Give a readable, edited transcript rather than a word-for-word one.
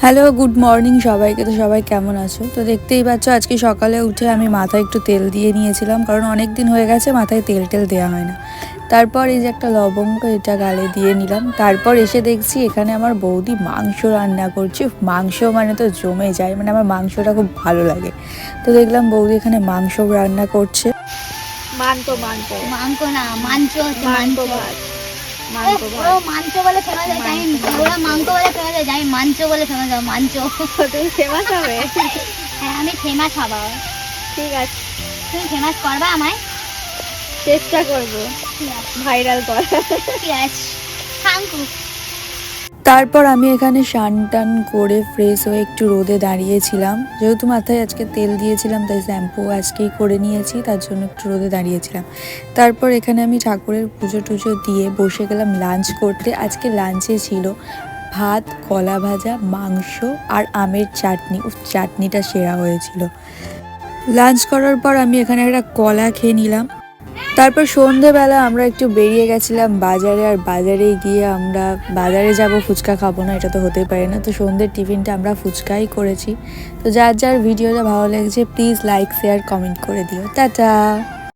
Hello, good morning সবাইকে। তো সবাই কেমন আছো? তো দেখতেই পাচ্ছ আজকে সকালে উঠে আমি মাথায় একটু তেল দিয়ে নিয়েছিলাম, কারণ অনেক দিন হয়ে গেছে মাথায় তেল দেওয়া হয় না। তারপর এই যে একটা লবঙ্গ, এটা গালে দিয়ে নিলাম। তারপর এসে দেখছি এখানে আমার বৌদি মাংস রান্না করছে। মাংস মানে তো জমে যায়, মানে আমার মাংসটা খুব ভালো লাগে। তো দেখলাম বৌদি এখানে মাংস রান্না করছে। মাংস মাংস মাংস না, মাংস হচ্ছে মাংস। মাংস ও মাংস বলে ফেমাস হয়, জানি ওরা মাংস বলে ফেমাস হয়, জানি মাংস বলে ফেমাস হয়। মাংস তুমি ফেমাস হবে। হ্যাঁ, আমি ফেমাস হব। ঠিক আছে, তুমি ফেমাস করবা আমায়? চেষ্টা করবো ভাইরাল করা। ঠিক আছে, থ্যাংক ইউ। তারপর আমি এখানে স্নান টান করে ফ্রেশ হয়ে একটু রোদে দাঁড়িয়েছিলাম। যেহেতু মাথায় আজকে তেল দিয়েছিলাম তাই শ্যাম্পু আজকেই করে নিয়েছি, তার জন্য একটু রোদে দাঁড়িয়েছিলাম। তারপর এখানে আমি ঠাকুরের পুজো টুজো দিয়ে বসে গেলাম লাঞ্চ করতে। আজকে লাঞ্চে ছিল ভাত, কলা ভাজা, মাংস আর আমের চাটনি। চাটনিটা সেরা হয়েছিল। লাঞ্চ করার পর আমি এখানে একটা কলা খেয়ে নিলাম। তারপর সন্ধেবেলা আমরা একটু বেরিয়ে গেছিলাম বাজারে, আর বাজারে গিয়ে আমরা বাজারে যাব, ফুচকা খাবো না এটা তো হতেই পারে না। তো সন্ধ্যের টিফিনটা আমরা ফুচকাই করেছি। তো যার যার ভিডিওটা ভালো লেগেছে প্লিজ লাইক, শেয়ার, কমেন্ট করে দিও। টাটা।